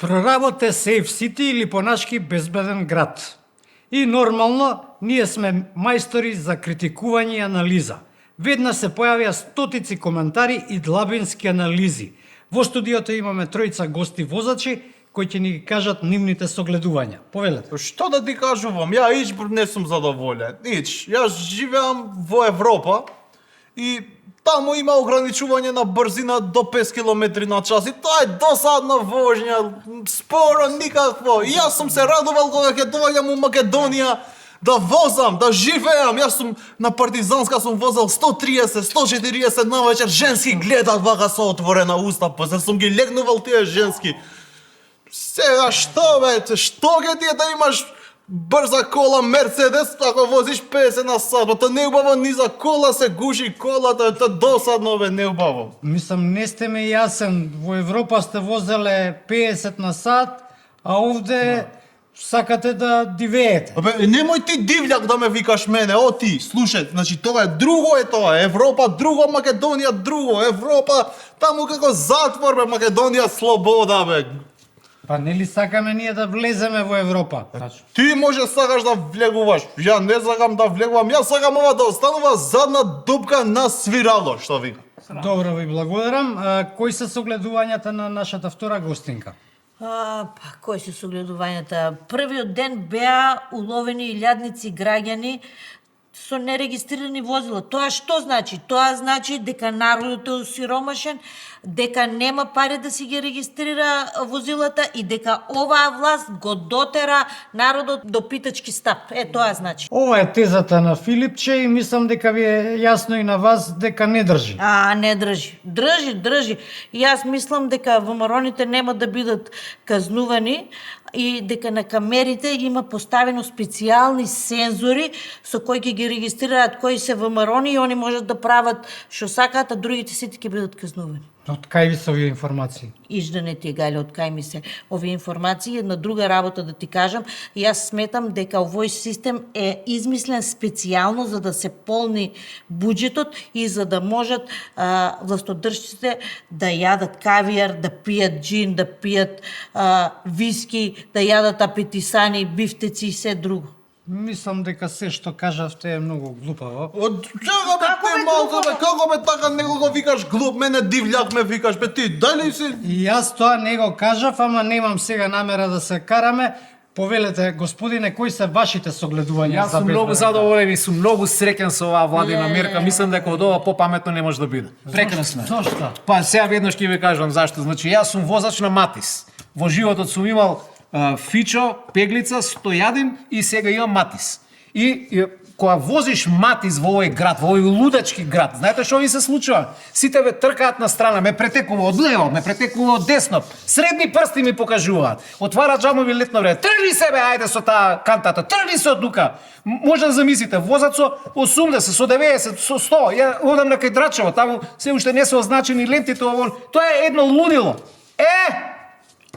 Проработе Safe City или понашки безбеден град. И нормално, ние сме мајстори за критикување и анализа. Веднаш се појавија стотици коментари и длабински анализи. Во студиото имаме тројца гости возачи кои ќе ни ги кажат нивните согледувања. Повелете. Што да ти кажувам, ја ич не сум задоволен. Ич, јас живеам во Европа и таму има ограничување на брзина до 5 км на час и тоа е досадна возња, споро никакво. И јас сум се радувал кога ќе доаѓам у Македонија да возам, да живеам. Јас сум на Партизанска сум возел 130, 140 навечер, женски гледат вака со отворена уста, после сум ги легнувал тие женски. Сега што бе, што ќе ти е да имаш брза кола Мерцедес ако возиш 50 на сат, тоа не е убаво ни за кола, се гуши колата, тоа досадно бе, не е убаво. Мислам, не сте ме јасен. Во Европа сте возеле 50 на сат, а овде сакате да дивеете. Абе, немој ти дивљак да ме викаш мене, о ти, слушај, значи тоа е друго е тоа, Европа друго, Македонија друго, Европа таму како затвор бе, Македонија слобода бе. Па нели сакаме ние да влеземе во Европа? Ти може сакаш да влегуваш, ја не сакам да влегувам, јас сакам ова да останува задна дупка на свирало, што вика. Добро ви благодарам. Кои се согледувањата на нашата втора гостинка? Па, кои се согледувањата? Првиот ден беа уловени илјадници граѓани со нерегистрирани возила. Тоа што значи? Тоа значи дека народот е осиромашен, дека нема пари да си ги регистрира возилата и дека оваа власт го дотера народот до питачки стап. Тоа значи. Ова е тезата на Филипче и мислам дека ви е јасно и на вас дека не држи. Не држи. Држи. И јас мислам дека ВМРО-ните нема да бидат казнувани и дека на камерите има поставено специјални сензори со кои ќе ги регистрираат кои се ВМРО-ни и они можат да прават што сакаат, а другите сите ќе бидат казнувани. Од кај ви се овие информации? Иш да не ти е гајле од кај ми се овие информации. Една друга работа да ти кажам, јас сметам дека овој систем е измислен специјално за да се полни буџетот и за да можат властодржците да јадат кавијар, да пијат джин, да пијат виски, да јадат апетисани, бифтеци и се друго. Мислам дека се што кажавте е многу глупаво. Од чега бе ти малко бе, како бе така него го викаш глуп, мене дивљак ме викаш бе ти, дали си? И јас тоа не го кажав, ама немам сега намера да се караме. Повелете, господине, кои се вашите согледувања? Јас сум многу задоволен и сум многу среќен со оваа владина мерка. Мислам дека од ова попаметно не може да биде. Прекрасно. Зошто? Па сега веднаш ќе ви кажам зашто. Значи јас сум возач на Матис. Во животот сум имал Фичо, Пеглица, Стојадин и сега имам Матис. И кога возиш Матис во овој град, во овој лудачки град, знаете што ви се случува? Сите ве тркаат на страна, ме претекува од лево, ме претекува од десно, средни прсти ми покажуваат. Отвара джамови летно време. Тргни се бе, ајде со таа кантата, тргни се од тука. Може да замислите, возат со 80, со 90, со 100. Ја одам на кај Драчево, таму се уште не се означени лентите, тоа е едно лунило.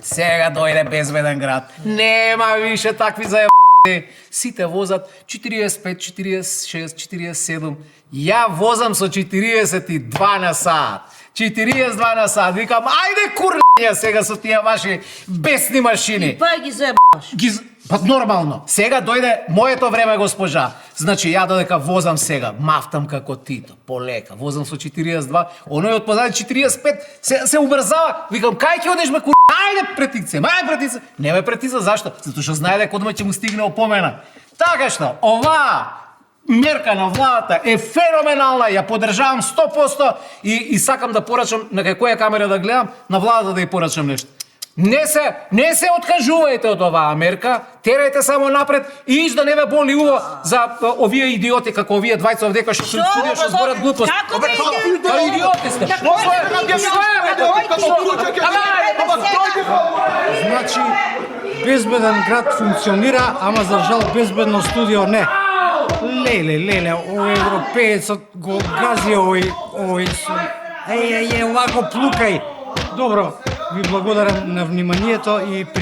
Сега дојде безбеден град. Нема више такви заеб***и. Сите возат 45, 46, 47. Ја возам со 42 на сат. 42 на сат. Викам, ајде курња сега со тие ваши бесни машини. Па ги заебаш. Па нормално. Сега дојде моето време, госпожа. Значи ја додека возам сега, мафтам како Тито, полека. Возам со 42, оној од позади 45 се убрзава. Викам, кај ќе одиш ме кур... Ајде претице, Не ме претица, зашто? Затоа што знае дека одма ќе му стигне опомена. Така што, оваа мерка на владата е феноменална, ја поддржавам 100% и сакам да порачам на која камера да гледам, на владата да ја порачам нешто. Не се откажувајте од оваа мерка, терајте само напред и иш да не ве боли уво за овие идиоти како овие двајца овдека што се студија што зборат глупост. Како бе идиоти сте? Значи, безбеден град функционира, ама за жал безбедно студио не. Леле, овој европеецот го гази овој Еј, овако плукај. Добро, ви благодарам на вниманието и